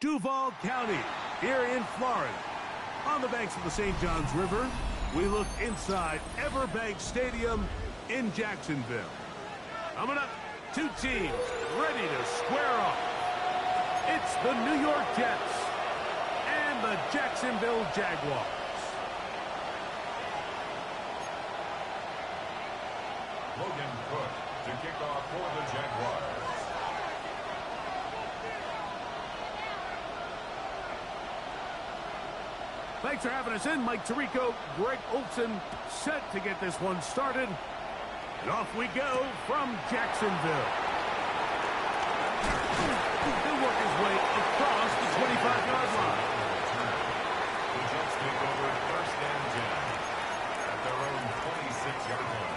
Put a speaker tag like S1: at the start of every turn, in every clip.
S1: Duval County, here in Florida. On the banks of the St. Johns River, we look inside Everbank Stadium in Jacksonville. Coming up, two teams ready to square off. It's the New York Jets and the Jacksonville Jaguars.
S2: Logan Cook to kick off for the Jaguars.
S1: Thanks for having us in. Mike Tirico, Greg Olson set to get this one started. And off we go from Jacksonville. He'll work his way across the 25-yard line.
S2: The Jets take over first and 10 at their own 26-yard line.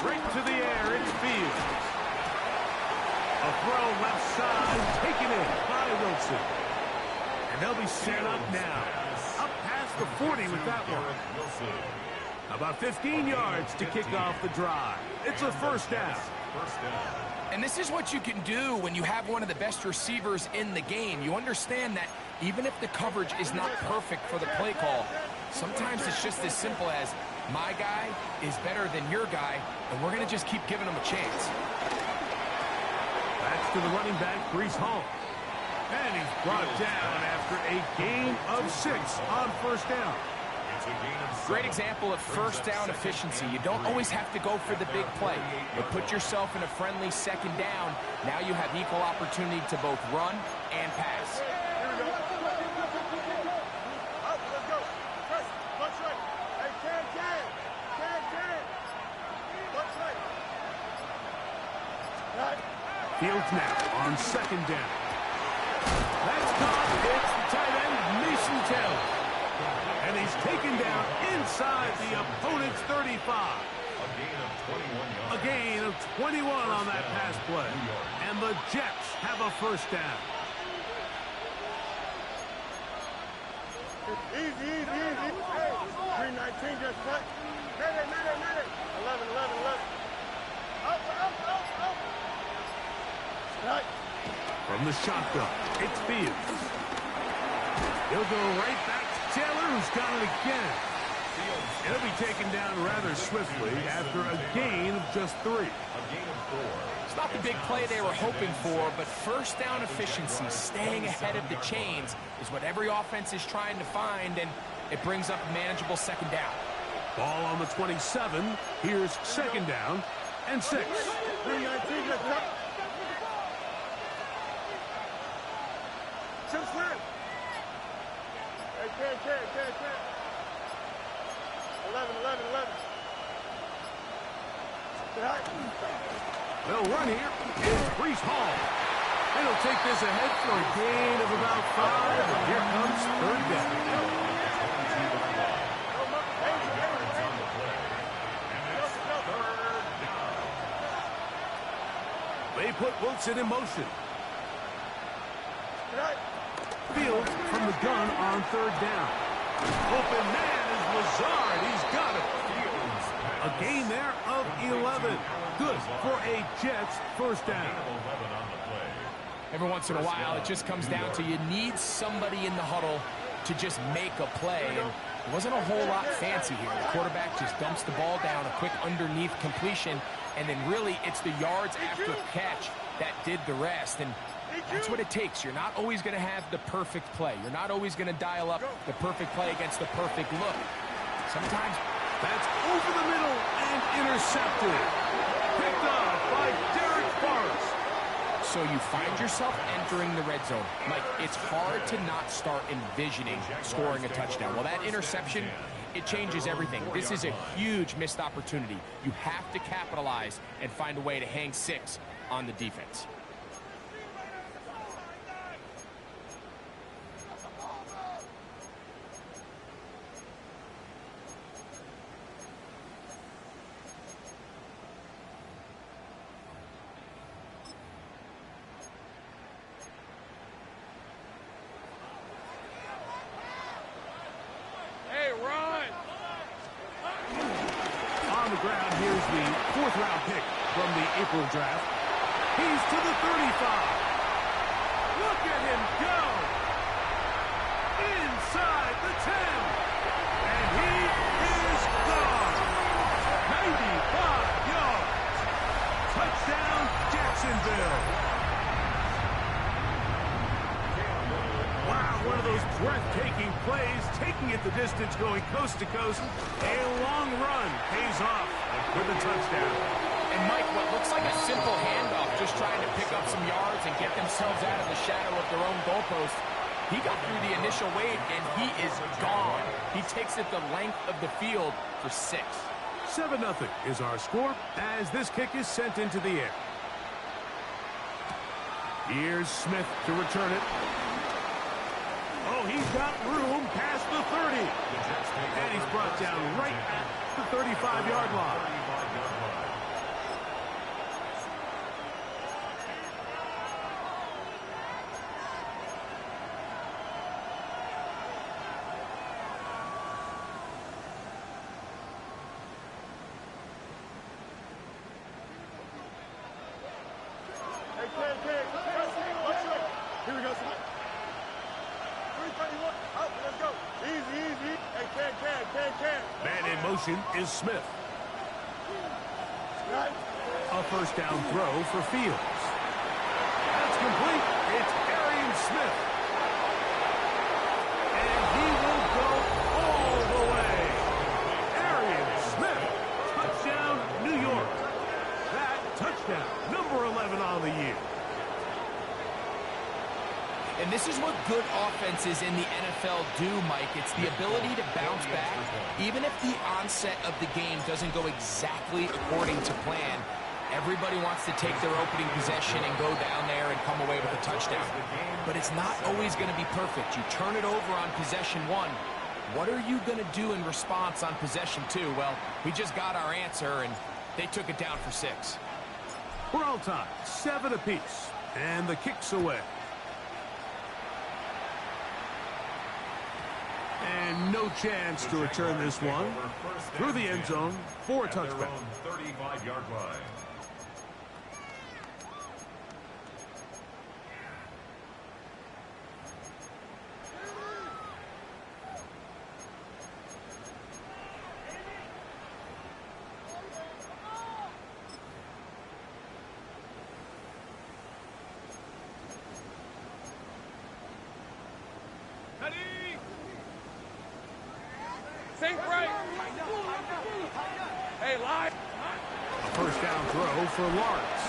S1: Right to the air, it's Fields. A throw left side, taken in by Wilson. And they'll be set up now. Up past the 40 with that one. About 15 yards to kick off the drive. It's a first down.
S3: And this is what you can do when you have one of the best receivers in the game. You understand that even if the coverage is not perfect for the play call, sometimes it's just as simple as my guy is better than your guy, and we're going to just keep giving him a chance.
S1: That's to the running back, Breece Hall. And he's brought down after a gain of 6 on first down.
S3: Great example of first down efficiency. You don't always have to go for the big play, but put yourself in a friendly second down. Now you have equal opportunity to both run and pass.
S1: Fields now on second down. That's caught. It's the tight end, Mason Taylor. And he's taken down inside the opponent's 35. A gain of 21 on that pass play. And the Jets have a first down.
S4: Easy. Hey, 319 just cut. Medic. 11. Up. Right.
S1: From the shotgun, it's Fields. He'll go right back to Taylor, who's got it again. He'll be taken down rather swiftly after a gain of just 3.
S3: It's not the big play they were hoping for, but first down efficiency, staying ahead of the chains, is what every offense is trying to find, and it brings up a manageable second down.
S1: Ball on the 27. Here's second down and 6.
S4: 319 just cut. Shoot slam. Hey, can't. 11.
S1: They'll run here. It's Breece Hall. And he'll take this ahead for a gain of about 5. And here comes third down. They put Wilson in motion. Fields from the gun on third down. Open man is Lazard. He's got it. A gain there of 11. Good for a Jets first down.
S3: Every once in a while, it just comes down to you need somebody in the huddle to just make a play. And it wasn't a whole lot fancy here. The quarterback just dumps the ball down, a quick underneath completion, and then really it's the yards after catch that did the rest. And that's what it takes. You're not always going to have the perfect play. You're not always going to dial up the perfect play against the perfect look. Sometimes
S1: that's over the middle and intercepted. Picked off by Derek Forrest.
S3: So you find yourself entering the red zone. Mike, it's hard to not start envisioning scoring a touchdown. Well, that interception, it changes everything. This is a huge missed opportunity. You have to capitalize and find a way to hang 6 on the defense.
S1: on the ground. Here's the 4th-round pick from the April draft. He's to the 35. Look at him go. Inside the 10. And he is gone. 95 yards. Touchdown, Jacksonville. Wow, one of those breathtaking plays, taking it the distance, going coast to coast. A long run pays off with a touchdown.
S3: And Mike, what looks like a simple handoff, just trying to pick up some yards and get themselves out of the shadow of their own goalpost. He got through the initial wave, and he is gone. He takes it the length of the field for 6.
S1: 7-0 is our score as this kick is sent into the air. Here's Smith to return it. Oh, he's got room past the 30. And he's brought down right at the 35-yard line.
S4: Here we go, son. 331. Up, let's go. Easy, easy. Hey, can.
S1: Man in motion is Smith.
S4: Right.
S1: A first down throw for Fields. That's complete. It's Arian Smith. And he will go all the way. Arian Smith. Touchdown, New York. That touchdown, number 11 on the year.
S3: And this is what good offenses in the NFL do, Mike. It's the ability to bounce back, even if the onset of the game doesn't go exactly according to plan. Everybody wants to take their opening possession and go down there and come away with a touchdown. But it's not always going to be perfect. You turn it over on possession 1. What are you going to do in response on possession 2? Well, we just got our answer, and they took it down for 6.
S1: We're all tied, 7 apiece, and the kick's away. And no chance to return this one through the end zone for a touchback.
S2: 35-yard line.
S4: Think right. Hey, live.
S1: A first down throw for Lawrence.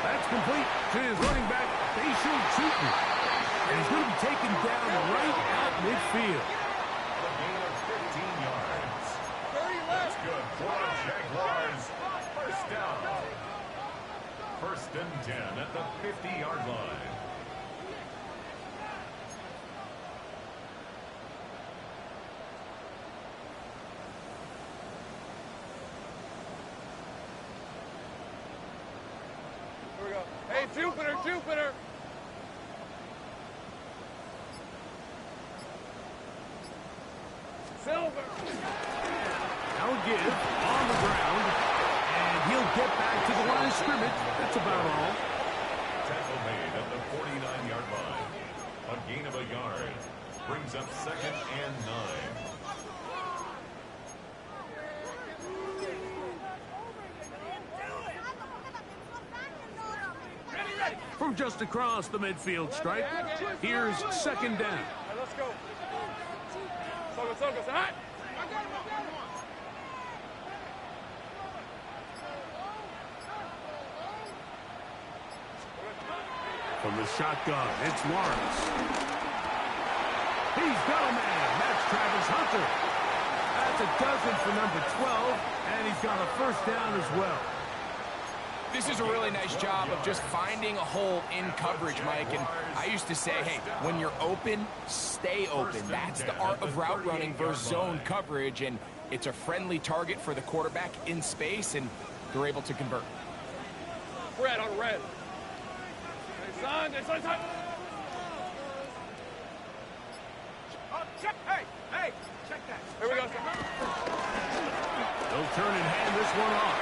S1: That's complete to his running back, Facial Chutin. And he's going to be taken down right out midfield.
S2: A gain of 15 yards.
S4: 30 left.
S2: Good for the Jaguars. First down. 1st and 10 at the 50-yard line.
S4: Here we go. Hey, Jupiter. Silver.
S1: Now a give on the ground. And he'll get back to the line of scrimmage. That's about all.
S2: Tackle made at the 49-yard line. A gain of a yard. Brings up 2nd and 9.
S1: From just across the midfield stripe, here's 2nd down.
S4: All right, let's go. Soga, hot.
S1: From the shotgun, it's Lawrence. He's got a man. That's Travis Hunter. That's a dozen for number 12, and he's got a first down as well.
S3: This is a really nice job of just finding a hole in coverage, Mike. And I used to say, hey, when you're open, stay open. That's the art of route running versus zone coverage. And it's a friendly target for the quarterback in space, and they're able to convert.
S4: Red on red. Hey, son.
S3: Check. Hey, check that.
S4: Here we go.
S1: They'll turn and hand this one off.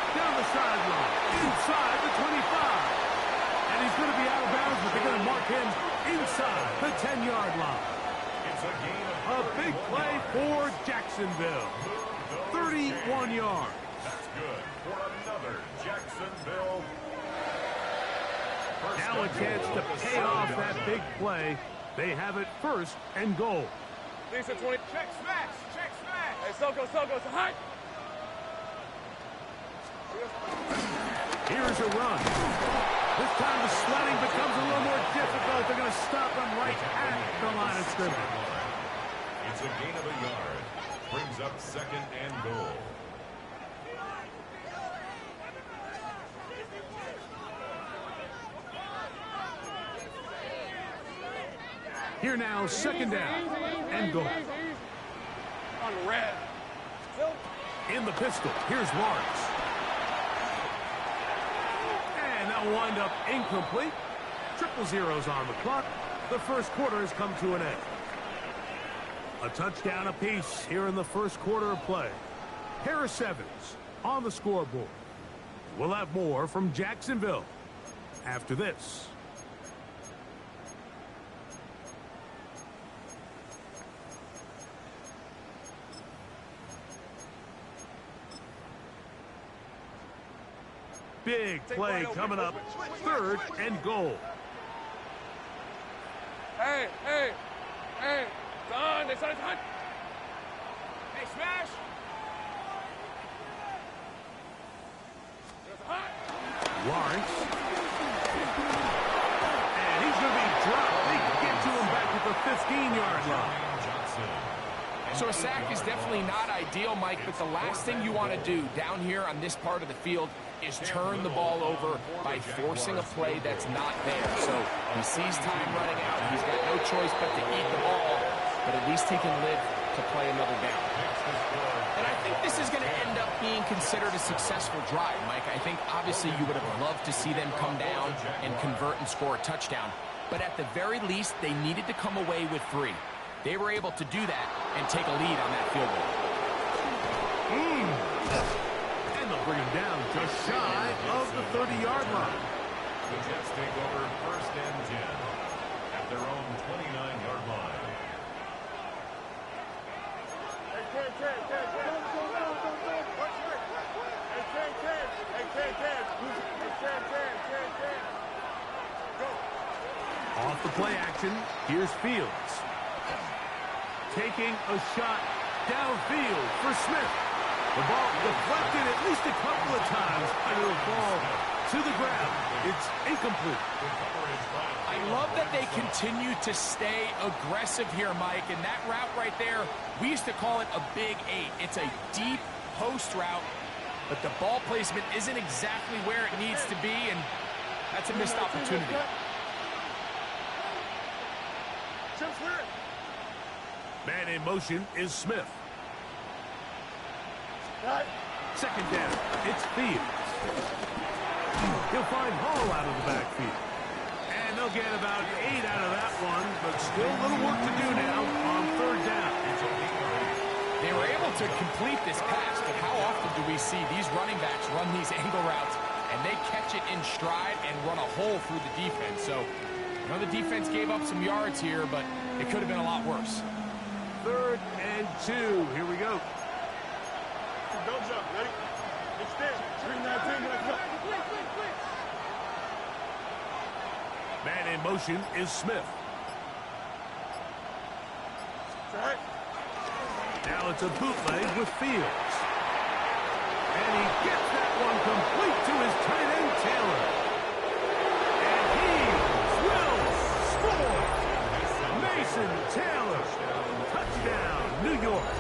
S1: Down the sideline, inside the 25. And he's going to be out of bounds, but they're going to mark him inside the 10-yard line.
S2: It's a gain
S1: A
S2: of
S1: big play for Jacksonville. 31 yards.
S2: That's good for another Jacksonville.
S1: Now a chance to pay off that big play. They have it first and goal.
S4: Lisa 20.
S3: Check smash.
S4: Hey, Soko, it's hot.
S1: Here's a run. This time the sledding becomes a little more difficult. They're going to stop him right at the line of scrimmage.
S2: It's a gain of a yard. Brings up second and goal.
S1: Here now, second down and goal.
S4: On the red.
S1: In the pistol, here's Lawrence. And that'll wind up incomplete. Triple zeros on the clock. The first quarter has come to an end. A touchdown apiece here in the first quarter of play. Harris Evans on the scoreboard. We'll have more from Jacksonville after this. Big play coming up. Third and goal.
S4: Hey. Son, they said it's hot.
S3: Hey, smash.
S4: It's hot.
S1: Lawrence. And he's going to be dropped. They get to him back at the 15-yard line.
S3: So a sack is definitely not ideal, Mike, but the last thing you want to do down here on this part of the field is turn the ball over by forcing a play that's not there. So he sees time running out. He's got no choice but to eat the ball, but at least he can live to play another down. And I think this is going to end up being considered a successful drive, Mike. I think obviously you would have loved to see them come down and convert and score a touchdown, but at the very least they needed to come away with 3. They were able to do that and take a lead on that field goal.
S1: And they'll bring him down just shy of the 30-yard line.
S2: The Jets take over first and 10 at their own 29-yard line.
S1: Off the play action, here's Fields. Taking a shot downfield for Smith. The ball deflected at least a couple of times, and it'll fall to the ground. It's incomplete.
S3: I love that they continue to stay aggressive here, Mike, and that route right there, we used to call it a big 8. It's a deep post route, but the ball placement isn't exactly where it needs to be, and that's a missed opportunity.
S1: Man in motion is Smith. Second down, it's Fields. He'll find Hall out of the backfield. And they'll get about 8 out of that one, but still a little work to do now on third down.
S3: They were able to complete this pass, but how often do we see these running backs run these angle routes and they catch it in stride and run a hole through the defense? So, I know the defense gave up some yards here, but it could have been a lot worse.
S1: Third and 2. Here we go.
S4: Don't jump. Ready? Extend. 319. Let's go.
S1: Man in motion is Smith. Now it's a bootleg with Fields. And he gets that one complete to his tight end, Taylor. And he will score. Mason Taylor. Touchdown, New York.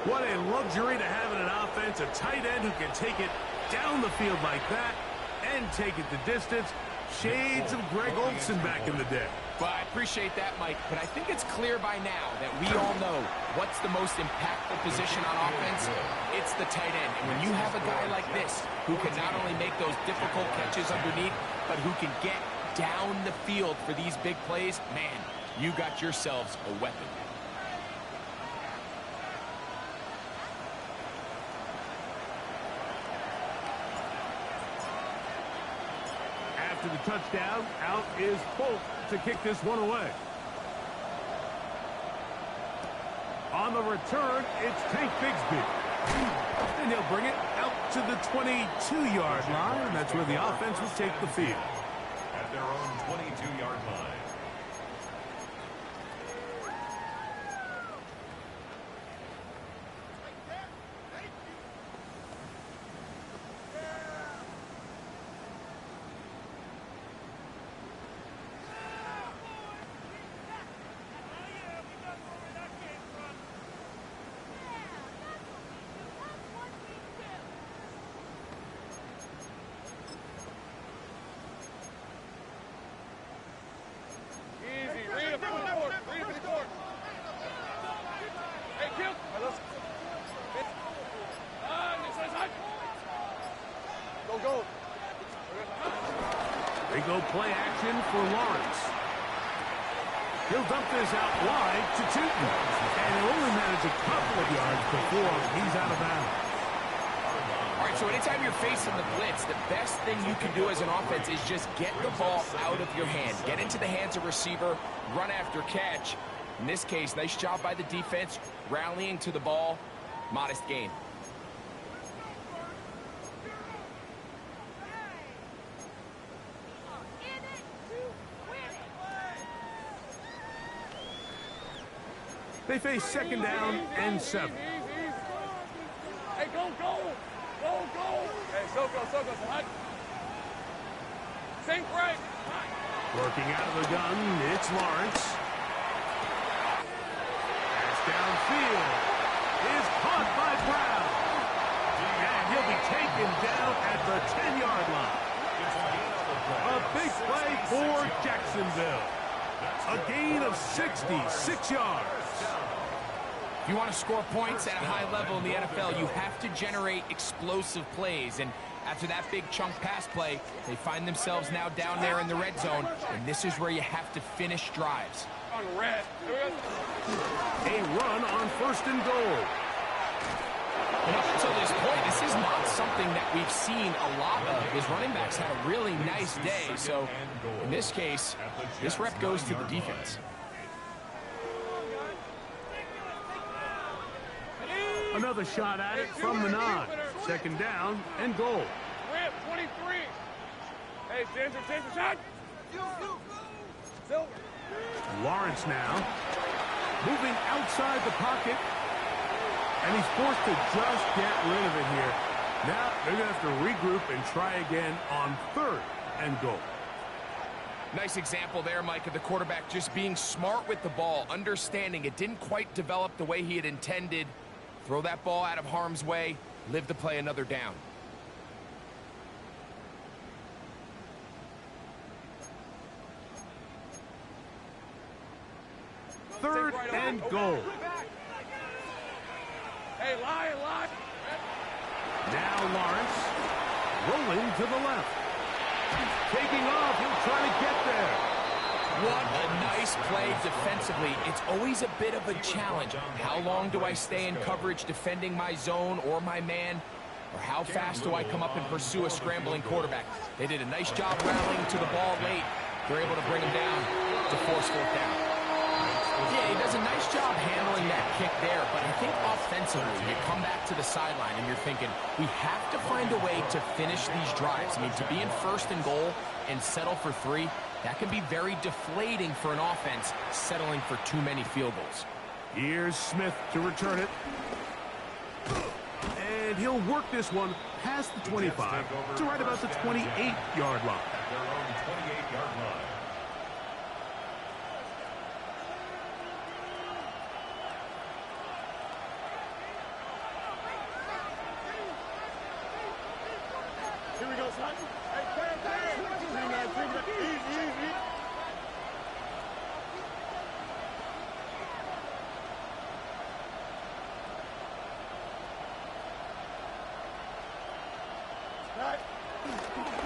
S1: What a luxury to have in an offense, a tight end who can take it down the field like that and take it the distance. Shades of Greg Olsen back in the day.
S3: Well, I appreciate that, Mike, but I think it's clear by now that we all know what's the most impactful position on offense. It's the tight end. And when you have a guy like this who can not only make those difficult catches underneath, but who can get down the field for these big plays, man, you got yourselves a weapon.
S1: After the touchdown, out is Folk to kick this one away. On the return, it's Tank Bigsby. And he'll bring it out to the 22-yard line, and that's where the offense will take the field.
S2: At their own 22-yard line.
S1: They go play action for Lawrence. He'll dump this out wide to Tootin. And he'll only manage a couple of yards before he's out of bounds.
S3: All right, so anytime you're facing the blitz, the best thing you can do as an offense is just get the ball out of your hand. Get into the hands of receiver, run after catch. In this case, nice job by the defense, rallying to the ball. Modest gain.
S1: They face second down and 7.
S4: Hey, go! Hey, so go. Sink right.
S1: Working out of the gun, it's Lawrence. Pass downfield is caught by Brown. And he'll be taken down at the 10-yard line. A big play for Jacksonville. A gain of 66 yards.
S3: If you want to score points at a high level in the NFL, you have to generate explosive plays. And after that big chunk pass play, they find themselves now down there in the red zone. And this is where you have to finish drives.
S1: A run on first and goal.
S3: And up until this point, this is not something that we've seen a lot of. His running backs had a really nice day. So in this case, this rep goes to the defense.
S1: Another shot at it from the 9. Second down and goal.
S4: Rip, 23. Hey, Ginger, shot. Silver.
S1: Lawrence now moving outside the pocket. And he's forced to just get rid of it here. Now they're going to have to regroup and try again on third and goal.
S3: Nice example there, Mike, of the quarterback just being smart with the ball, understanding it didn't quite develop the way he had intended. Throw that ball out of harm's way, live to play another down.
S1: Third and goal.
S4: Hey, lie.
S1: Now Lawrence rolling to the left. Taking off, he'll try to get there.
S3: What a nice play defensively. It's always a bit of a challenge. How long do I stay in coverage defending my zone or my man? Or how fast do I come up and pursue a scrambling quarterback? They did a nice job rallying to the ball late. They're able to bring him down to force fourth down. Yeah, he does a nice job handling that kick there, but I think offensively, you come back to the sideline and you're thinking, we have to find a way to finish these drives. I mean, to be in first and goal and settle for 3, that can be very deflating for an offense, settling for too many field goals.
S1: Here's Smith to return it. And he'll work this one past the 25 to right about the 28-yard line.
S2: At their own 28-yard line.
S4: Here we go, son. Hey, easy.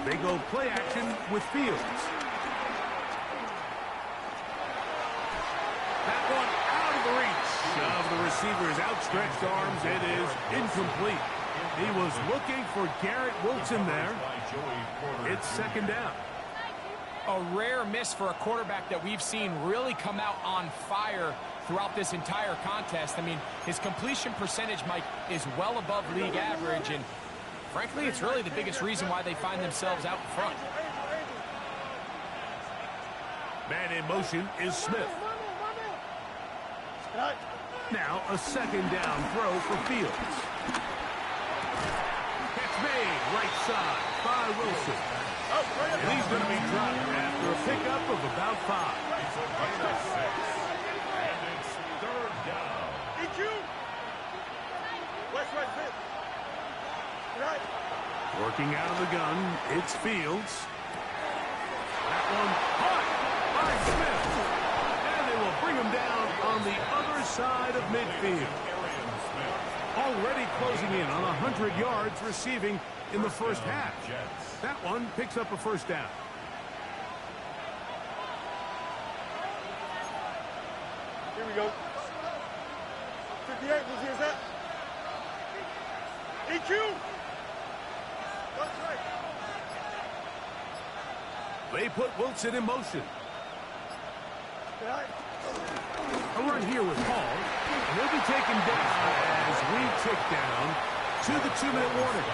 S1: They go play action with Fields. receiver's outstretched arms. It is incomplete. He was looking for Garrett Wilson there. It's second down.
S3: A rare miss for a quarterback that we've seen really come out on fire throughout this entire contest. I mean, his completion percentage, Mike, is well above league average, and frankly, it's really the biggest reason why they find themselves out in front.
S1: Man in motion is Smith. Now a second down throw for Fields. Catch made right side by Wilson. And he's going to be dropped after a pickup of about 5.
S2: It's a gain of 6. And it's third down.
S1: Working out of the gun, it's Fields. That one caught by Smith. And they will bring him down on the other side of midfield. Already closing in on 100 yards receiving in the first half. That one picks up a first down.
S4: Here we go. 58, here's that. EQ! That's right.
S1: They put Wilson in motion. A run here with Hall. He'll be taken down as we tick down to the 2-minute warning.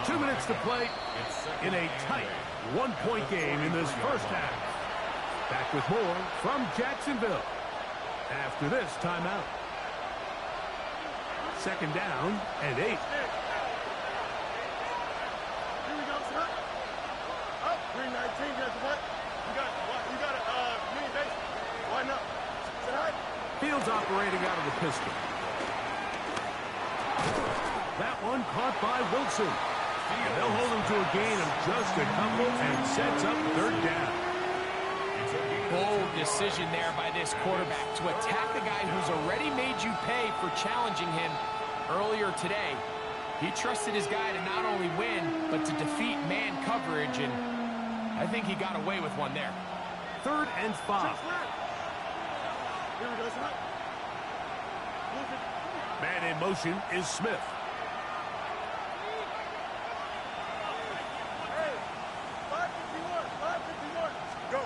S1: 2 minutes to play in a tight one-point game in this first half. Back with more from Jacksonville after this timeout. Second down and 8.
S4: Here we go, sir. Up, 319, just what? You got a mini base. Why not?
S1: Fields operating out of the pistol. That one caught by Wilson. And they'll hold him to a gain of just a couple and sets up third down.
S3: Bold decision there by this quarterback to attack the guy who's already made you pay for challenging him earlier today. He trusted his guy to not only win, but to defeat man coverage, and I think he got away with one there.
S1: 3rd and 5.
S4: Here we go, sir.
S1: Man in motion is Smith.
S4: Hey, 551. Go.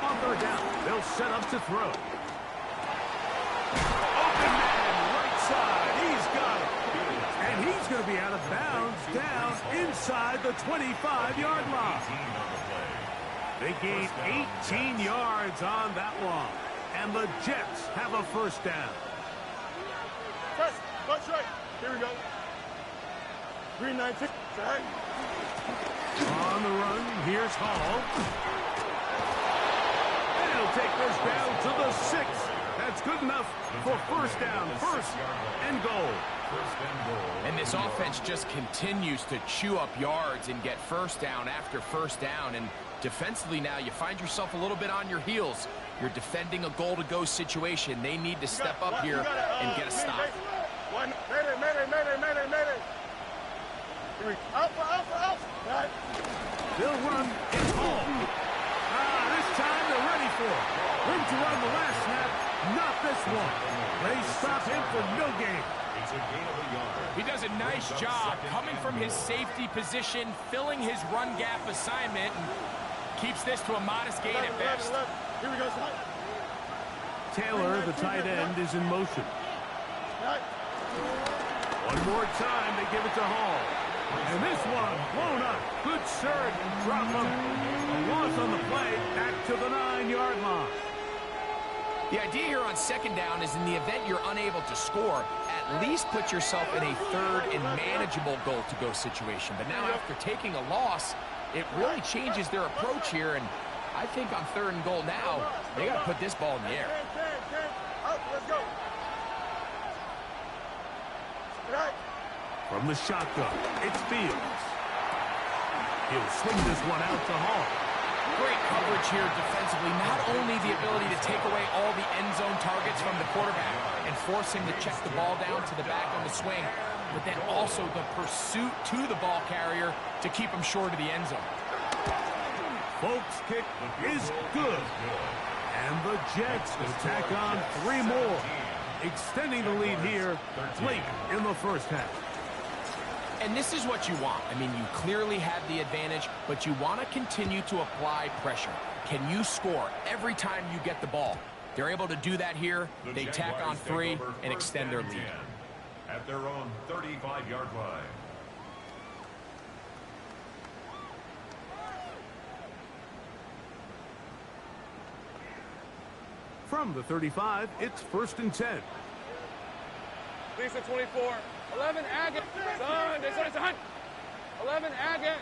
S1: On third down, they'll set up to throw. Open man, right side. He's got it. And he's going to be out of bounds down inside the 25-yard line. They gain 18 yards on that one. And the Jets have a first down.
S4: Press, that's right. Here we go. 319. Right.
S1: On the run, here's Hall. And he'll take this down to the 6. That's good enough for first down. First and goal.
S3: And this offense just continues to chew up yards and get first down after first down. And defensively now, you find yourself a little bit on your heels. You're defending a goal-to-go situation. They need to step up here and get a stop.
S4: Mayday. Alpha. Right.
S1: They'll run in Hall. This time they're ready for it. Room to run the last snap, not this one. They stop him for no gain.
S2: It's a gain of a yard.
S3: He does a nice job coming from his safety position, filling his run gap assignment, and keeps this to a modest gain at best.
S4: Here we go, son.
S1: Taylor, the tight end, is in motion. One more time, they give it to Hall. And this one blown up. Good surge, drop him. A loss on the play, back to the 9-yard line.
S3: The idea here on second down is in the event you're unable to score, at least put yourself in a third and manageable goal-to-go situation. But now after taking a loss, it really changes their approach here, and I think on 3rd and goal now, they got to put this ball in the air.
S4: Let's go. Right.
S1: From the shotgun, it's Fields. He'll swing this one out to Hall.
S3: Great coverage here defensively. Not only the ability to take away all the end zone targets from the quarterback and force him to check the ball down to the back on the swing, but then also the pursuit to the ball carrier to keep him short of the end zone.
S1: Folks' kick is good. And the Jets will tack on 3 more, extending the lead here late in the first half.
S3: And this is what you want. I mean, you clearly have the advantage, but you want to continue to apply pressure. Can you score every time you get the ball? They're able to do that here. They tack on 3 and extend their lead.
S2: At their own 35-yard line.
S1: From the 35, it's 1st and 10.
S4: Lisa 24. 11 Agate. Son, they said it's a hunt. 11 Agate.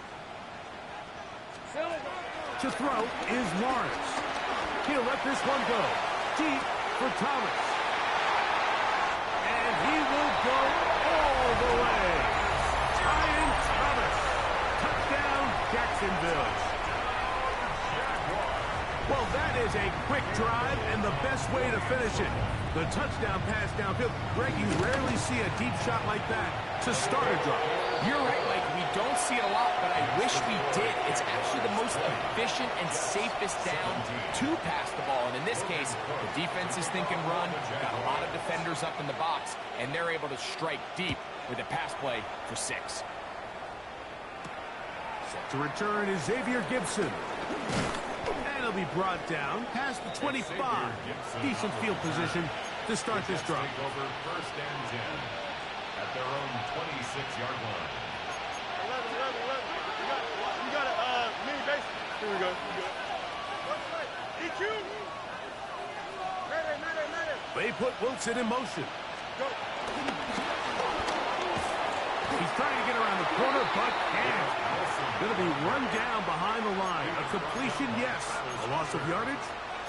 S1: To throw is Lawrence. He'll let this one go. Deep for Thomas. And he will go all the way. Ryan Thomas. Touchdown, Jacksonville. Well, that is a quick drive and the best way to finish it. The touchdown pass downfield. Greg, you rarely see a deep shot like that to start a drive.
S3: You're right, Mike. We don't see it a lot, but I wish we did. It's actually the most efficient and safest down to pass the ball. And in this case, the defense is thinking run. Got a lot of defenders up in the box, and they're able to strike deep with a pass play for 6.
S1: Set to return is Xavier Gibson. And he'll be brought down past the 25. Decent field position to start this drive.
S2: Over 1st and 10 at their own 26-yard line.
S4: 11. You got a mini base. Here we go. EQ. Mayday.
S1: They put Wilson in motion.
S4: Go.
S1: He's trying to get around the corner, but can't. Going to be run down behind the line. A completion, yes. A loss of yardage,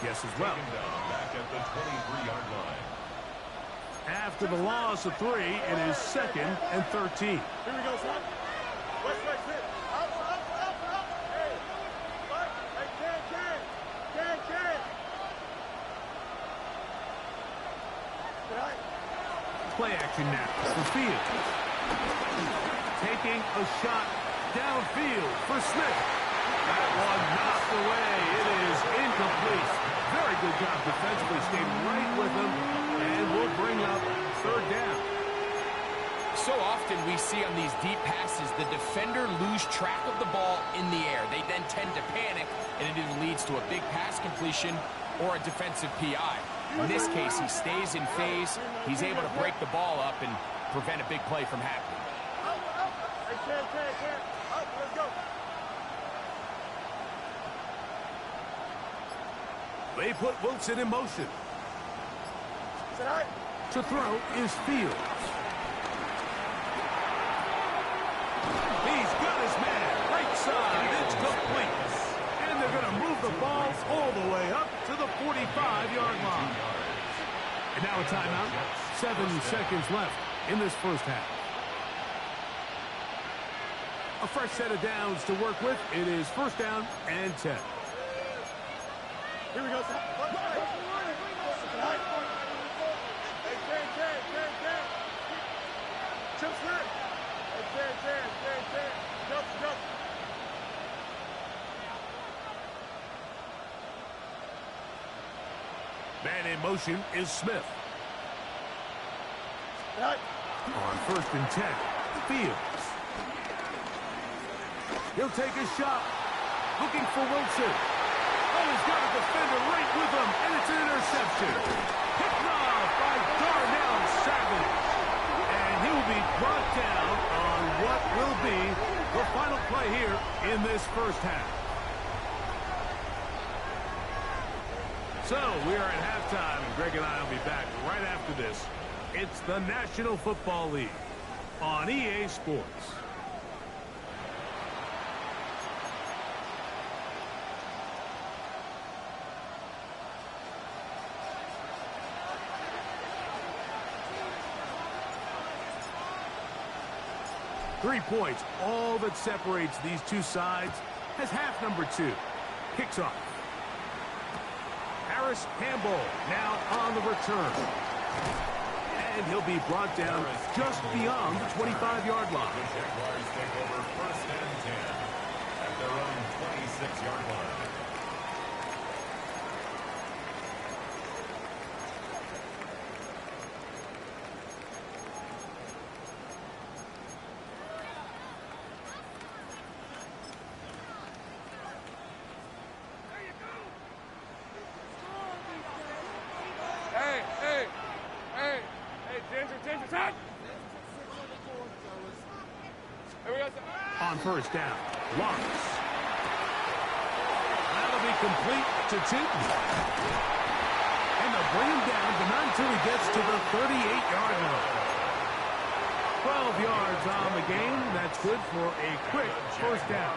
S1: yes as well.
S2: Back at the 23-yard line.
S1: After the loss of 3, it is 2nd and 13.
S4: Here we go, son. West, hit. Up. Hey. What? Hey, can. Right.
S1: Play action now for Field. Taking a shot downfield for Smith. That one knocked away. It is incomplete. Very good job defensively. Stayed right with him and will bring up 3rd down.
S3: So often we see on these deep passes, the defender lose track of the ball in the air. They then tend to panic, and it either leads to a big pass completion or a defensive PI. In this case, he stays in phase. He's able to break the ball up and prevent a big play from happening.
S4: Hey, can. Up, let's go.
S1: They put Wilson in motion. To throw is Fields. He's got his man. Right side. It's complete. And they're going to move the ball all the way up to the 45-yard line. And now a timeout. 7 seconds left in this first half. A fresh set of downs to work with. It is 1st down and 10.
S4: Here we go. Chip Smith. Jump.
S1: Man in motion is Smith.
S4: Right.
S1: On 1st and 10. Fields. He'll take a shot. Looking for Wilson. Oh, he's got a defender right with him, and it's an interception. Picked off by Darnell Savage. And he will be brought down on what will be the final play here in this first half. So, we are at halftime, and Greg and I will be back right after this. It's the National Football League on EA Sports. Three points, all that separates these two sides, as half number 2 kicks off. Harris Campbell now on the return. And he'll be brought down just beyond the 25-yard line.
S2: The Jaguars take over 1st and 10 at their own 26-yard line.
S1: on first down. Lawrence. That'll be complete to Tinton. And they'll bring him down, but not until he gets to the 38-yard line. 12 yards on the game. That's good for a quick first down.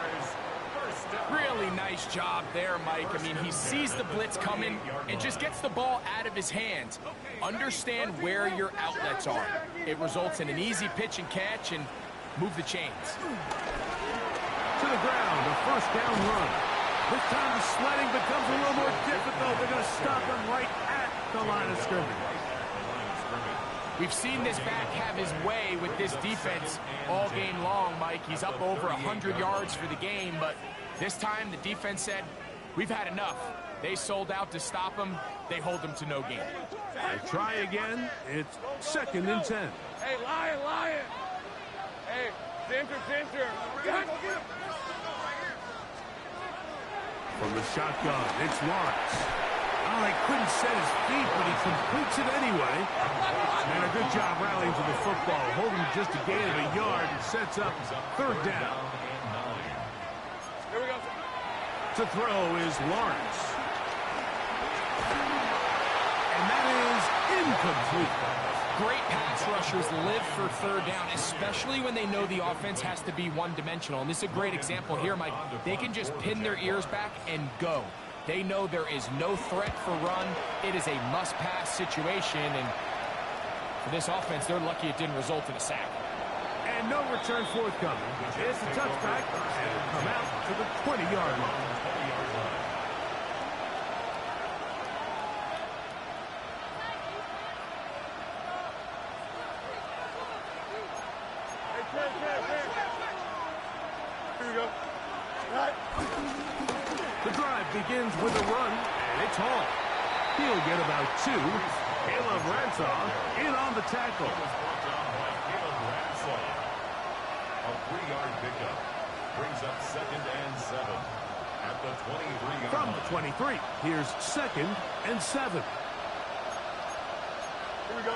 S3: Really nice job there, Mike. I mean, he sees the blitz coming and just gets the ball out of his hands. Understand where your outlets are. It results in an easy pitch and catch and move the chains.
S1: To the ground, a first down run. This time the sledding becomes a little more difficult. They're going to stop him right at the line of scrimmage.
S3: We've seen this back have his way with this defense all game long, Mike. He's up over 100 yards for the game, but this time the defense said, we've had enough. They sold out to stop him. They hold him to no gain.
S1: They try again. It's 2nd and 10.
S4: Hey, Lion! Hey, center.
S1: From the shotgun, it's Lawrence. Oh, they couldn't set his feet, but he completes it anyway. And a good job rallying to the football, holding just a gain of a yard and sets up 3rd down.
S4: Here we go.
S1: To throw is Lawrence. And that is incomplete.
S3: Great pass rushers live for 3rd down, especially when they know the offense has to be one-dimensional. And this is a great example here, Mike. They can just pin their ears back and go. They know there is no threat for run. It is a must-pass situation, and for this offense, they're lucky it didn't result in a sack.
S1: And no return forthcoming. It's a touchback, and it'll come out to the 20-yard line.
S4: Here we go. Right.
S1: The drive begins with a run, and it's Hall. He'll get about 2. Caleb Ransaw in on the tackle.
S2: A 3-yard pickup brings up 2nd and 7 at the 23-yard
S1: From
S2: line.
S1: the 23, here's 2nd and 7.
S4: Here we go.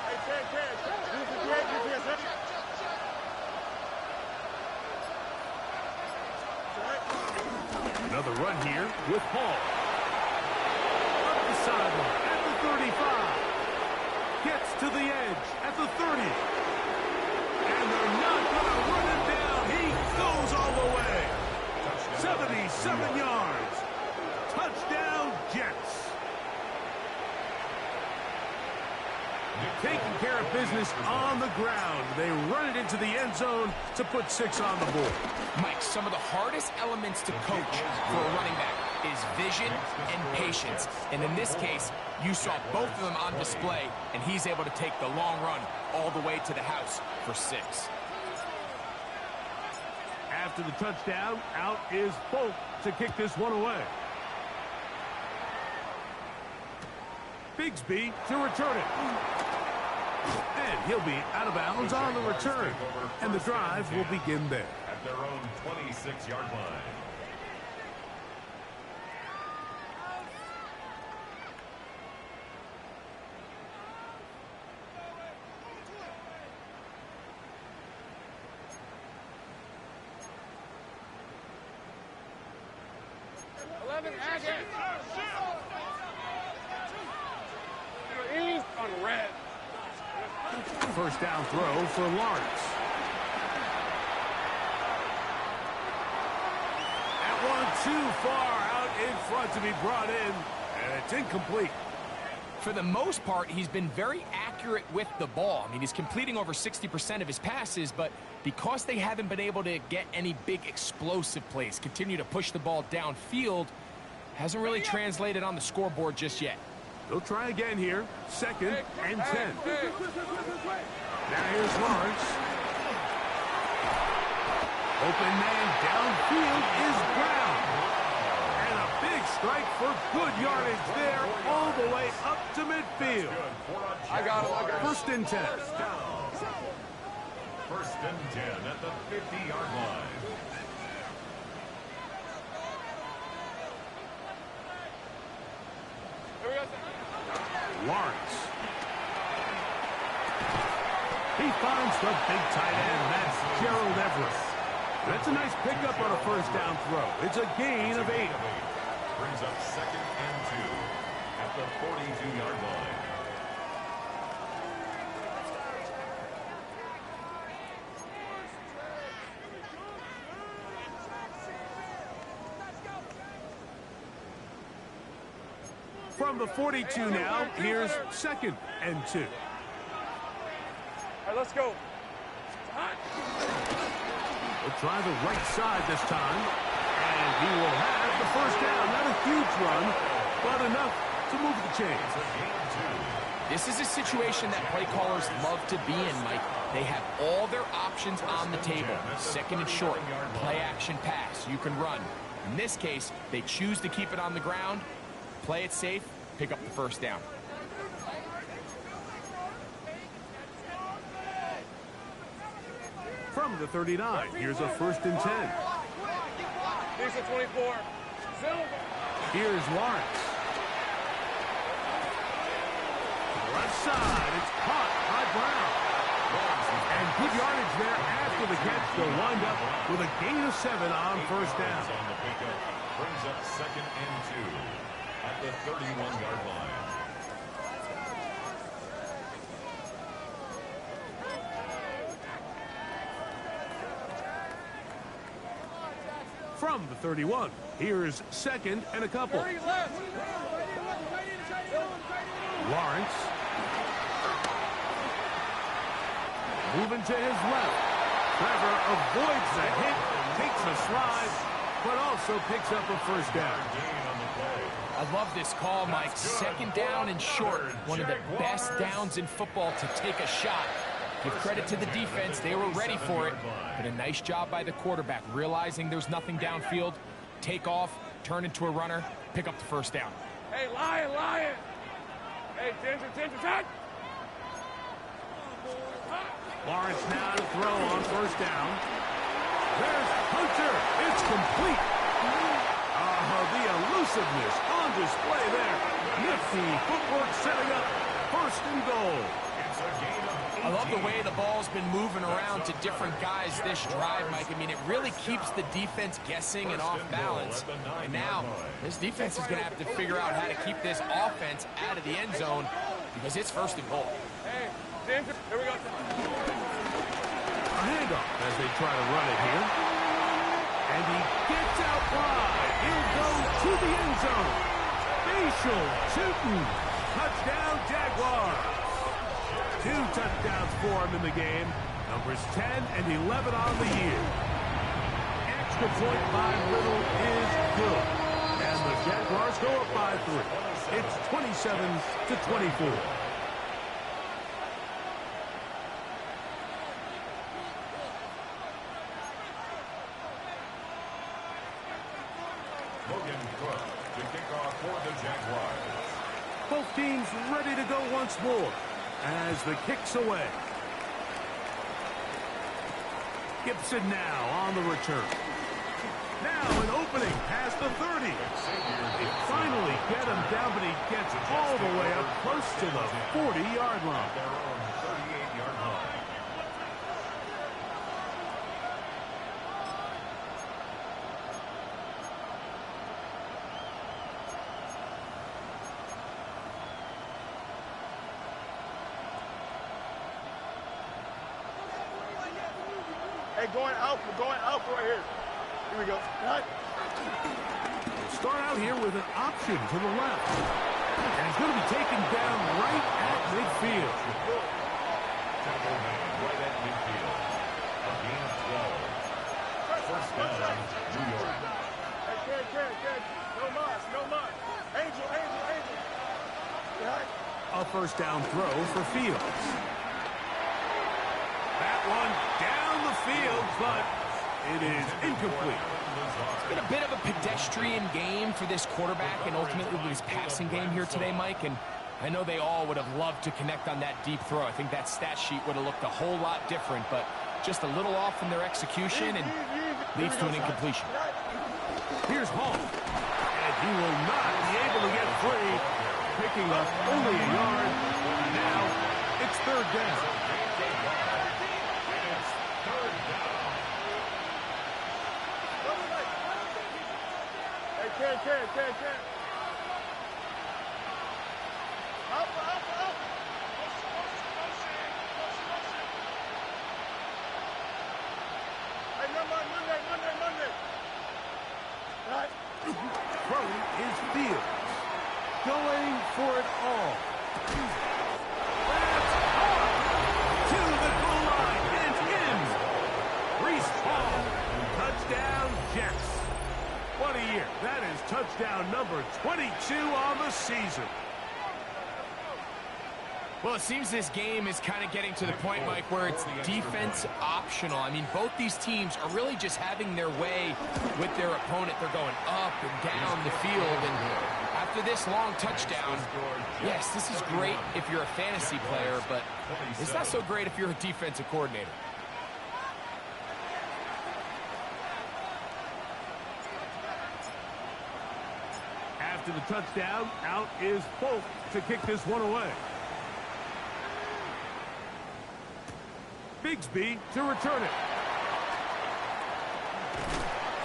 S4: Hey, Ted.
S1: Another run here with Hall. Up the sideline at the 35. Gets to the edge at the 30. And they're not going to run him down. He goes all the way. 77 yards. Touchdown, Jets. Taking care of business on the ground. They run it into the end zone to put 6 on the board.
S3: Mike, some of the hardest elements to coach for a running back is vision and patience. And in this case, you saw both of them on display, and he's able to take the long run all the way to the house for 6.
S1: After the touchdown, out is Folk to kick this one away. Bigsby to return it. And he'll be out of bounds on the return. And the drive will begin there.
S2: At their own 26-yard line.
S4: East on red.
S1: First down throw for Lawrence. That one too far out in front to be brought in, and it's incomplete.
S3: For the most part, he's been very accurate with the ball. I mean, he's completing over 60% of his passes, but because they haven't been able to get any big explosive plays, continue to push the ball downfield, hasn't really translated on the scoreboard just yet.
S1: They'll try again here. 2nd and 10. Now here's Lawrence. Open man downfield is Brown. And a big strike for good yardage there all the way up to midfield.
S4: I got it.
S1: 1st and 10.
S2: 1st and 10 at the 50-yard line.
S1: Lawrence. He finds the big tight end. That's Gerald Everett. That's a nice pickup on a first down throw. It's a gain of 8.
S2: Brings up 2nd and 2 at the 42-yard line.
S1: From the 42 now, here's 2nd and 2.
S4: All right, let's go.
S1: We'll try the right side this time. And he will have the first down. Not a huge run, but enough to move the chains.
S3: This is a situation that play callers love to be in, Mike. They have all their options on the table. 2nd and short, play action pass. You can run. In this case, they choose to keep it on the ground, play it safe, pick up the first down.
S1: From the 39, here's a 1st and 10.
S4: Here's the 24.
S1: Here's Lawrence. Left side, it's caught by Brown. And good yardage there after the catch. They'll wind up with a gain of 7 on first down.
S2: Brings up 2nd and 2 at the 31-yard line.
S1: From the 31, here's 2nd and a couple. Lawrence. Moving to his left. Trevor avoids the hit, takes a slide, but also picks up a first down.
S3: I love this call, Mike. 2nd down and short. One of the best downs in football to take a shot. Give credit to the defense. They were ready for it. But a nice job by the quarterback, realizing there's nothing downfield. Take off, turn into a runner, pick up the first down.
S4: Hey, Lion! Hey, Ginger, touch!
S1: Lawrence now to throw on first down. There's Hunter. It's complete. The elusiveness on display there. Nifty footwork setting up 1st and goal.
S3: I love the way the ball's been moving around to different guys this drive, Mike. I mean, it really keeps the defense guessing and off balance. And now, this defense is going to have to figure out how to keep this offense out of the end zone because it's 1st and goal.
S4: Hey, Ginger, here we go.
S1: A handoff as they try to run it here. And he gets out wide. He'll go to the end zone. Facial shooting. Touchdown, Jaguars. 2 touchdowns for him in the game. Numbers 10 and 11 on the year. Extra point by Little is good. And the Jaguars go up by 3. It's 27-24.
S2: To kick off for the Jaguars.
S1: Both teams ready to go once more as the kick's away. Gibson now on the return. Now an opening past the 30. They finally get him down, but he gets all the way up close to the 40-yard line.
S2: Their own 38-yard line.
S4: Hey, we're going out right here. Here we go. Cut.
S1: We'll start out here with an option to the left. And he's going to be taken down right at midfield.
S2: Right at midfield. A gain of 12. First down, New York.
S4: Hey, kid. No mas. Angel.
S1: A first down throw for Fields. That one down the field, but it is incomplete.
S3: It's been a bit of a pedestrian game for this quarterback and ultimately his passing game here today, Mike. And I know they all would have loved to connect on that deep throw. I think that stat sheet would have looked a whole lot different, but just a little off in their execution and leads to an incompletion.
S1: Here's Hall, and he will not be able to get free, picking up only a yard. Now it's 3rd down.
S4: Carry. Up. Hey, Monday. Right.
S1: Throwing is Fields. Going for it all. That's hard. To the goal line and in. Reese Hall. Touchdown, Jets. What a year. That is touchdown number 22 on the season.
S3: Well, it seems this game is kind of getting to the point, Mike, where it's defense optional. I mean, both these teams are really just having their way with their opponent. They're going up and down the field, and after this long touchdown, yes, this is great if you're a fantasy player, but it's not so great if you're a defensive coordinator.
S1: After the touchdown, out is Folk to kick this one away. Bigsby to return it.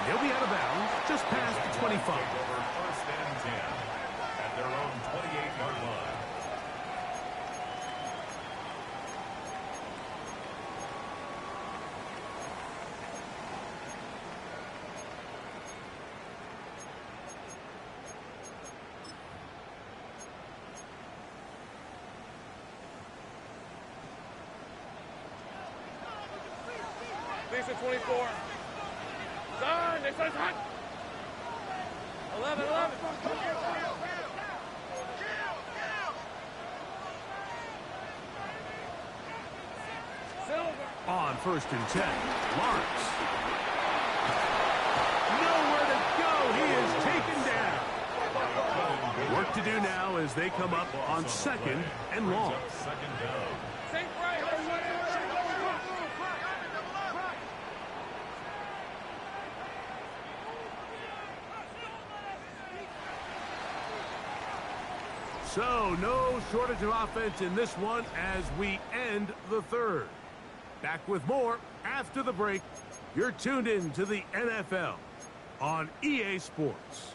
S1: He'll be out of bounds just past the 25.
S2: Over first and 10 at their own 28-yard line.
S4: Lisa 24. Son, they said it's hot. 11. Silver.
S1: On first and 10, Lawrence. Nowhere to go. He is taken down. Work to do now as they come up on second and long.
S2: Second down.
S4: Sink right.
S1: So, no shortage of offense in this one as we end the third. Back with more after the break. You're tuned in to the NFL on EA Sports.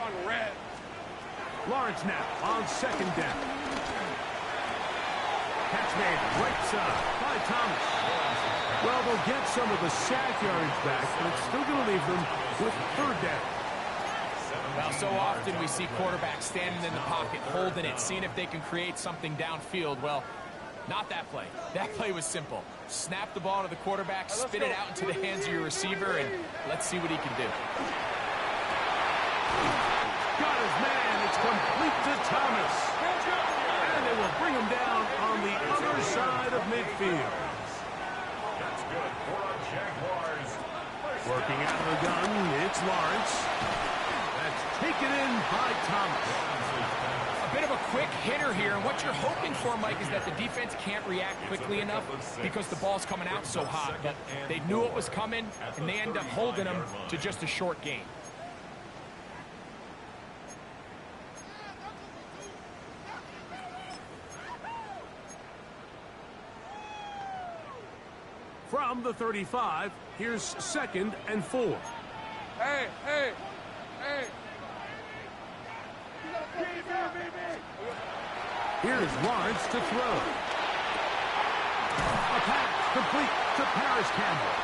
S4: On red.
S1: Lawrence now on second down. Catch made right side by Thomas. Well, they'll get some of the sack yardage back, but it's still going to leave them with third down.
S3: Well, so often we see quarterbacks standing in the pocket, holding it, seeing if they can create something downfield. Well, not that play. That play was simple. Snap the ball to the quarterback, spit it out into the hands of your receiver, and let's see what he can do.
S1: Got his man. It's complete to Thomas. And they will bring him down on the other side of midfield.
S2: That's good for a Jaguars.
S1: Working out of the gun, it's Lawrence. That's taken in by Thomas.
S3: A bit of a quick hitter here, and what you're hoping for, Mike, is that the defense can't react quickly enough because the ball's coming out so hot. But they knew it was coming, and they end up holding them to just a short gain.
S1: From the 35, here's second and 4.
S4: Hey.
S1: Here's Lawrence to throw. A pass complete to Paris Campbell.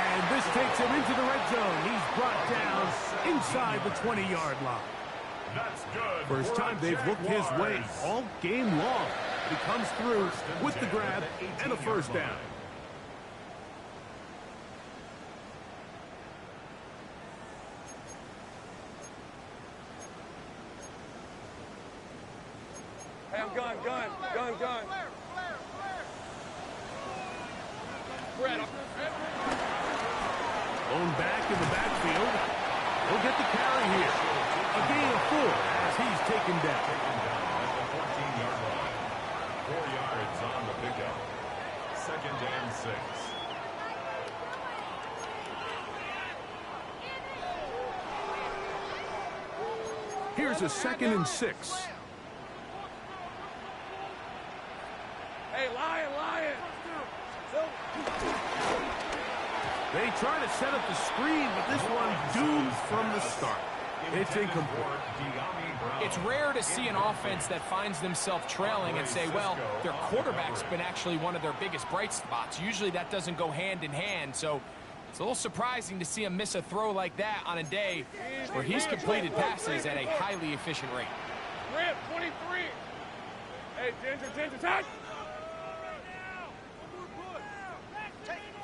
S1: And this takes him into the red zone. He's brought down inside the 20-yard line.
S2: That's good.
S1: First time they've looked his way all game long. He comes through with the grab and a first down.
S4: Hey, I'm gun. Brett,
S1: Owned back in the backfield. He'll get the carry here. A gain of 4 as he's taken down.
S2: At the 14-yard line. 4 yards on the pickup. Second and 6.
S1: Here's a 2nd and 6.
S4: Hey, Lion.
S1: They try to set up the screen, but this one doomed from the start. It's incomplete.
S3: It's rare to see an offense that finds themselves trailing and say, well, their quarterback's been actually one of their biggest bright spots. Usually that doesn't go hand in hand, so it's a little surprising to see him miss a throw like that on a day where he's completed passes at a highly efficient rate.
S4: Rip, 23. Hey, Ginger, touch.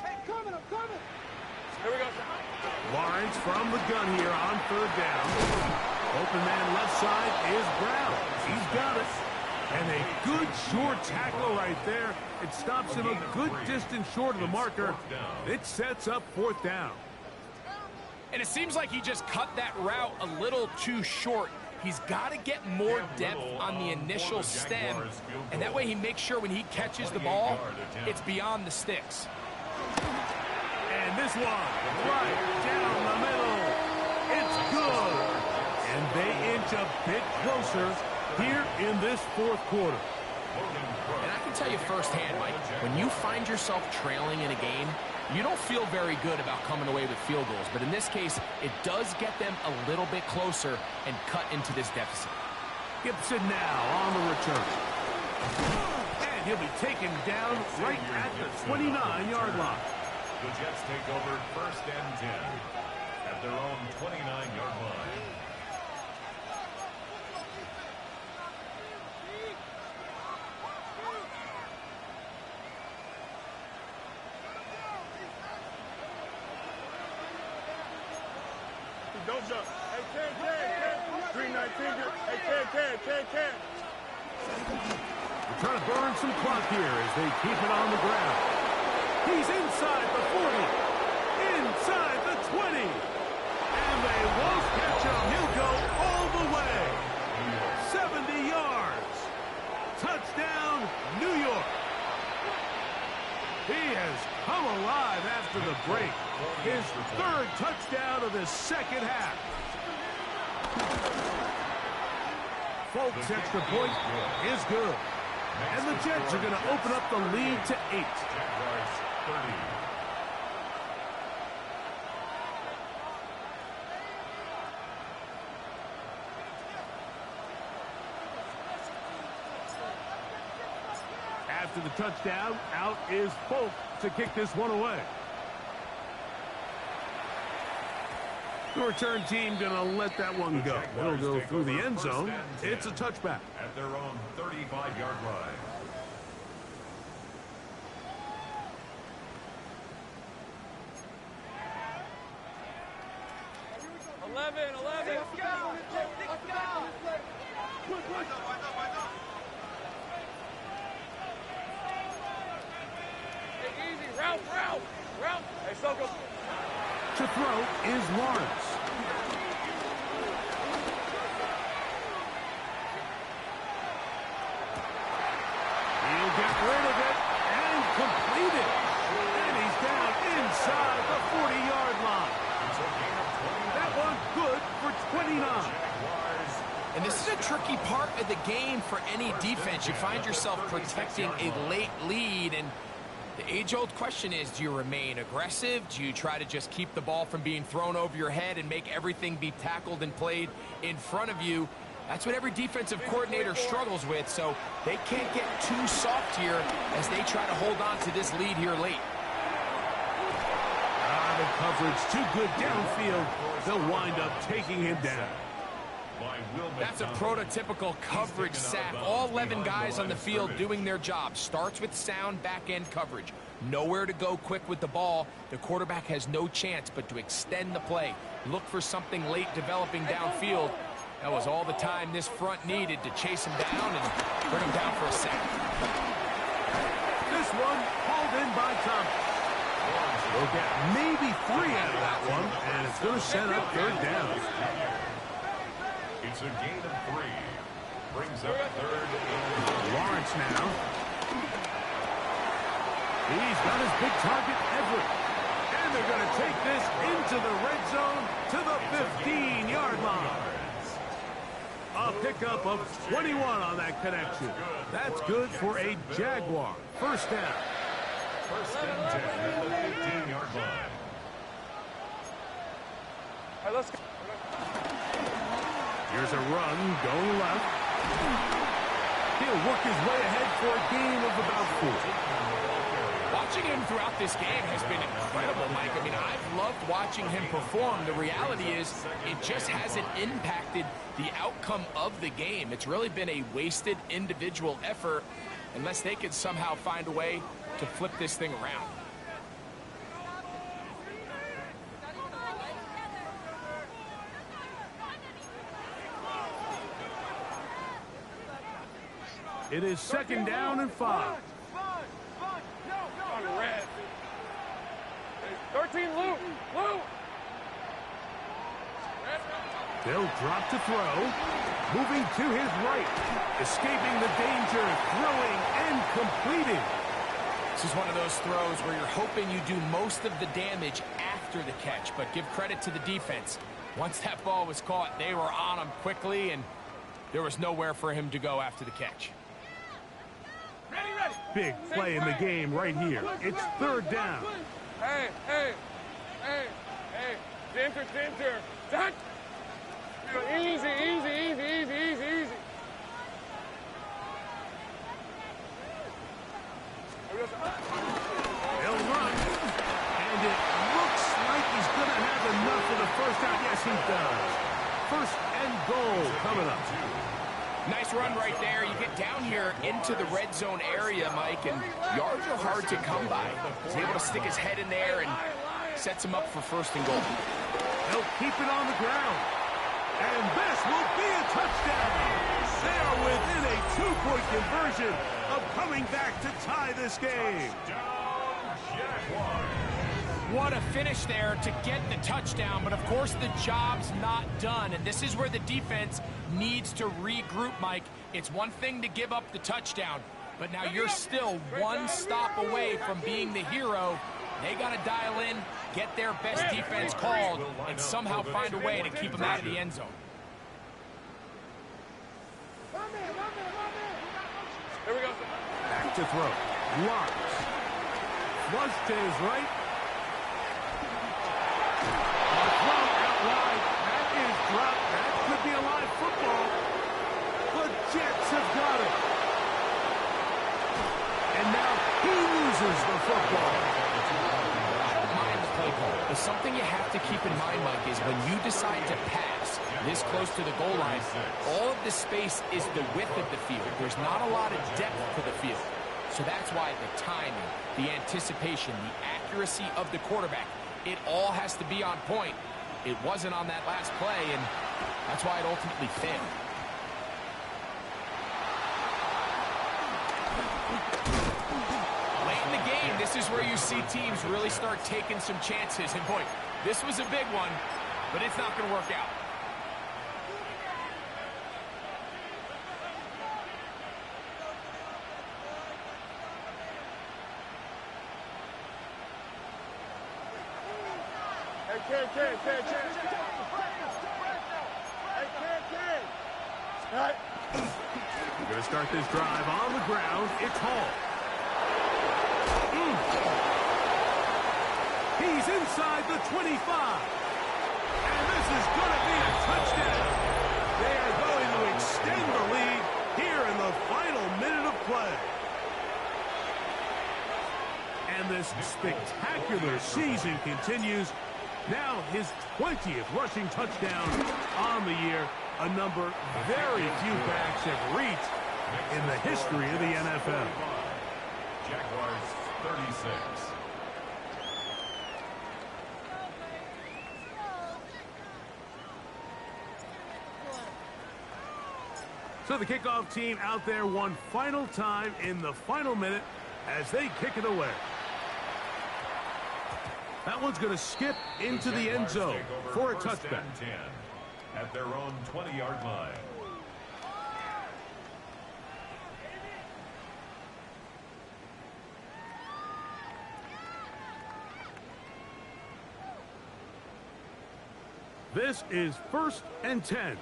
S4: I'm coming. Here we go.
S1: Lawrence from the gun here on 3rd down. Open man left side is Brown. He's got it. And a good short tackle right there. It stops him a good distance short of the marker. It sets up 4th down.
S3: And it seems like he just cut that route a little too short. He's got to get more depth on the initial stem, and that way he makes sure when he catches the ball, it's beyond the sticks.
S1: And this one, right down the middle. It's good. And they inch a bit closer here in this 4th quarter.
S3: And I can tell you firsthand, Mike, when you find yourself trailing in a game, you don't feel very good about coming away with field goals. But in this case, it does get them a little bit closer and cut into this deficit.
S1: Gibson now on the return. And he'll be taken down right at the 29-yard line.
S2: The Jets take over 1st and 10 at their own 29-yard line.
S4: Don't jump. Hey, Ken. 319. Hey, Ken.
S1: We're trying to burn some clock here as they keep it on the ground. He's inside the 40. Inside the 20. And they won't catch him. He'll go all the way. 70 yards. Touchdown, New York. He has come alive after the break. His 3rd touchdown of the 2nd half. Folks' extra point is good. And the Jets are going to open up the lead to 8.
S2: 30.
S1: After the touchdown, out is Folk to kick this one away. The return team going to let that one go. It'll go through the end zone. It's a touchback.
S2: At their own 35-yard line.
S4: 11. Let's go. Hey, easy. Route. Hey, Soko.
S1: To throw is Lawrence. He'll get rid of it and complete it. And he's down inside the 40-yard line. That one good for 29.
S3: And this is a tricky part of the game for any defense. You find yourself protecting a late lead, and the age-old question is, do you remain aggressive? Do you try to just keep the ball from being thrown over your head and make everything be tackled and played in front of you? That's what every defensive coordinator struggles with, so they can't get too soft here as they try to hold on to this lead here late.
S1: The coverage too good downfield. They'll wind up taking him down.
S3: That's a prototypical coverage sack. All 11 guys on the field doing their job. Starts with sound back-end coverage. Nowhere to go quick with the ball. The quarterback has no chance but to extend the play. Look for something late developing downfield. That was all the time this front needed to chase him down and bring him down for a sack.
S1: This one hauled in by Thomas. We'll get maybe 3 out of that one, and it's going to set up 3rd down.
S2: It's a gain of 3. Brings up 3rd and
S1: Lawrence now. He's got his big target, Everett. And they're going to take this into the red zone to the 15-yard line. A pickup of 21 on that connection. That's good for a Jaguar. First down.
S2: First and 10 at the 15-yard line.
S4: All right, let's go.
S1: Here's a run going left. He'll work his way ahead for a gain of about 4.
S3: Watching him throughout this game has been incredible, Mike. I mean, I've loved watching him perform. The reality is it just hasn't impacted the outcome of the game. It's really been a wasted individual effort unless they could somehow find a way to flip this thing around.
S1: It is second down and 5.
S4: On the red. 13, Lou.
S1: They'll drop to throw. Moving to his right. Escaping the danger. Throwing and completing.
S3: This is one of those throws where you're hoping you do most of the damage after the catch, but give credit to the defense. Once that ball was caught, they were on him quickly, and there was nowhere for him to go after the catch.
S1: Big play in the game right here. It's third down.
S4: Hey. Center. Done. Easy.
S1: He'll run. And it looks like he's going to have enough for the first down. Yes, he does. First and goal coming up.
S3: Nice run right there. You get down here into the red zone area, Mike, and yards are hard to come by. He's able to stick his head in there and sets him up for first and goal.
S1: He'll keep it on the ground. And this will be a touchdown. They are within a 2-point conversion of coming back to tie this game.
S3: What a finish there to get the touchdown, but of course the job's not done, and this is where the defense needs to regroup, Mike. It's one thing to give up the touchdown, but now you're still one stop away from being the hero. They got to dial in, get their best defense called, and somehow find a way to keep them out of the end zone.
S4: Here we go.
S1: Back to throw. Lars. Flush to his right. Throw out wide. That is dropped. That could be a live football. The Jets have got it. And now he loses the football.
S3: Mind the play call. But something you have to keep in mind, Mike, is when you decide to pass this close to the goal line, all of the space is the width of the field. There's not a lot of depth to the field. So that's why the timing, the anticipation, the accuracy of the quarterback, it all has to be on point. It wasn't on that last play, and that's why it ultimately failed. Late in the game, this is where you see teams really start taking some chances. And boy, this was a big one, but it's not going to work out.
S4: Ken.
S1: We're going to start this drive on the ground. It's Hall. He's inside the 25. And this is going to be a touchdown. They are going to extend the lead here in the final minute of play. And this spectacular season continues. Now his 20th rushing touchdown on the year, a number very few backs have reached in the history of the NFL.
S2: Jaguars 36.
S1: So the kickoff team out there one final time in the final minute as they kick it away. That one's going to skip into the end zone for a touchback.
S2: At their own 20-yard line.
S1: This is 1st and 10.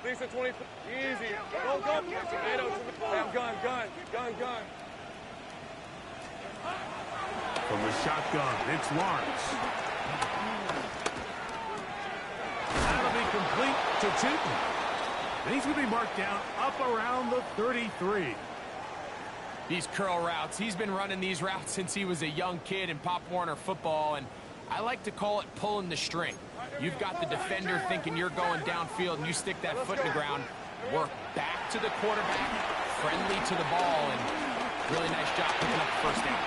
S4: Lisa 20. Easy. Go, go. Tomato. Damn, gun.
S1: From the shotgun, it's Lawrence. That'll be complete to Tootin. And he's going to be marked down up around the 33.
S3: These curl routes, he's been running these routes since he was a young kid in Pop Warner football, and I like to call it pulling the string. You've got the defender thinking you're going downfield, and you stick that foot in the ground, work back to the quarterback, friendly to the ball, and really nice job picking up the first down.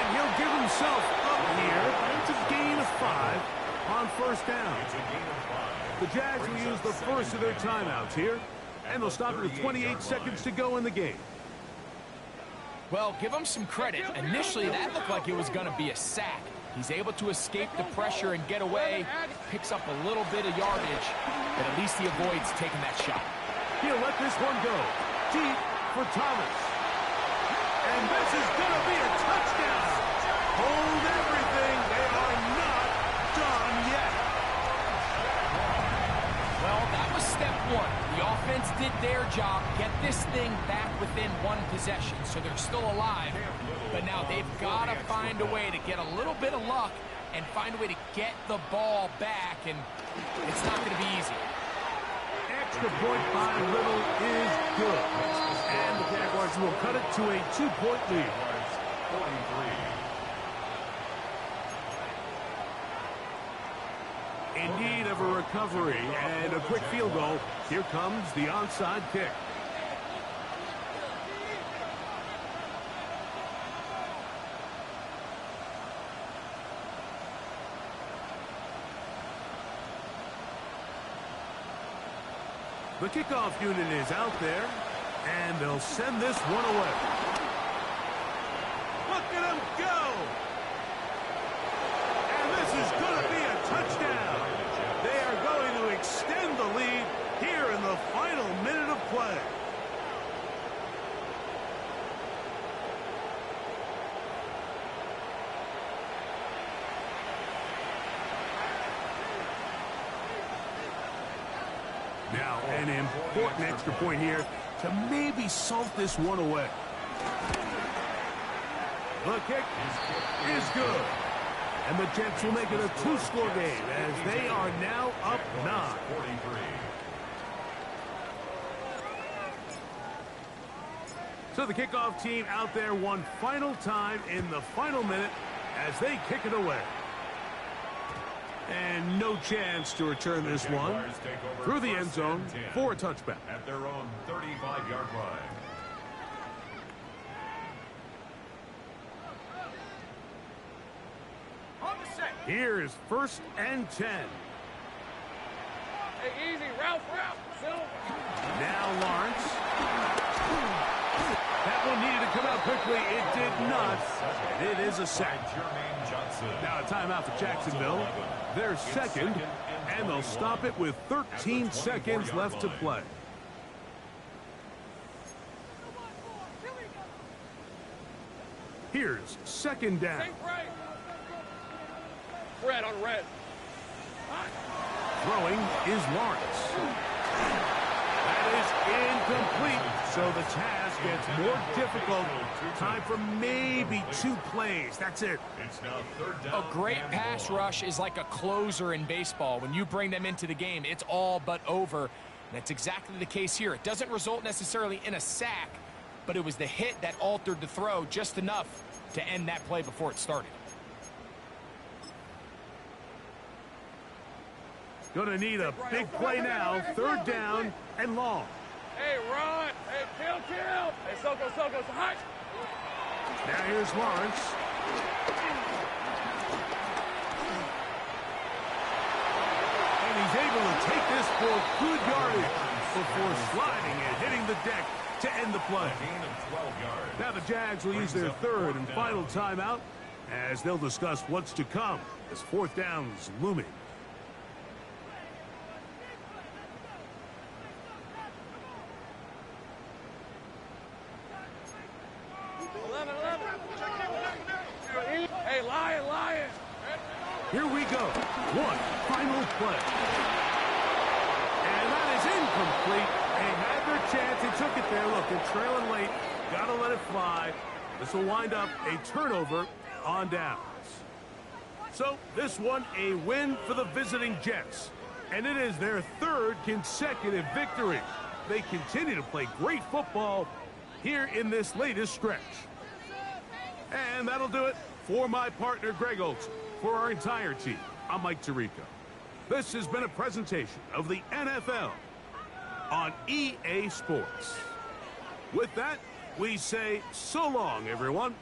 S1: And he'll give himself up here. It's a gain of 5 on first down. The Jags will use the first of their timeouts here, and they'll stop it with 28 seconds to go in the game.
S3: Well, give him some credit. Initially, that looked like it was going to be a sack. He's able to escape the pressure and get away, picks up a little bit of yardage, but at least he avoids taking that shot.
S1: He'll let this one go. Deep for Thomas. And this is going to be a touchdown. Hold everything. They are not done yet.
S3: Well, that was step one. The offense did their job, get this thing back within one possession, so they're still alive. But now they've got to find a way to get a little bit of luck and find a way to get the ball back, and it's not going to be easy.
S1: Extra point by Little is good. And the Jaguars will cut it to a 2-point lead.
S2: 43.
S1: In need of a recovery and a quick field goal. Here comes the onside kick. The kickoff unit is out there, and they'll send this one away. Look at him go! And this is going to be a touchdown. They are going to extend the lead here in the final minute of play. Now, an important extra point here to maybe salt this one away. The kick is good. And the Jets will make it a 2-score game as they are now up 9.
S2: 43.
S1: So the kickoff team out there one final time in the final minute as they kick it away. And no chance to return this one through the end zone for a touchback.
S2: At their own 35-yard line.
S1: Here's 1st and 10.
S4: Hey, easy. Route.
S1: Now Lawrence. That one needed to come out quickly. It did not. It is a sack. Now a timeout for Jacksonville. They're second, and they'll stop it with 13 seconds left to play. Here's 2nd down.
S4: Red on red.
S1: Throwing is Lawrence. That is incomplete, so the task gets more difficult. Time for maybe 2 plays. That's it.
S2: It's now 3rd down.
S3: A great pass rush is like a closer in baseball. When you bring them into the game, it's all but over. And that's exactly the case here. It doesn't result necessarily in a sack, but it was the hit that altered the throw just enough to end that play before it started.
S1: Gonna need a big play now. 3rd down and long.
S4: Hey, run. Hey, kill. Hey, Soko, hot.
S1: Now here's Lawrence. And he's able to take this for good yardage before sliding and hitting the deck to end the play.
S2: Gain of 12 yards.
S1: Now the Jags will use their 3rd and final timeout as they'll discuss what's to come as 4th down is looming.
S4: 11. Hey, Lion.
S1: Here we go. One final play. And took it there. Look, they're trailing late. Got to let it fly. This will wind up a turnover on downs. So this one a win for the visiting Jets. And it is their third consecutive victory. They continue to play great football here in this latest stretch. And that'll do it for my partner, Greg Olson. For our entire team, I'm Mike Tirico. This has been a presentation of the NFL on EA Sports. With that, we say so long, everyone.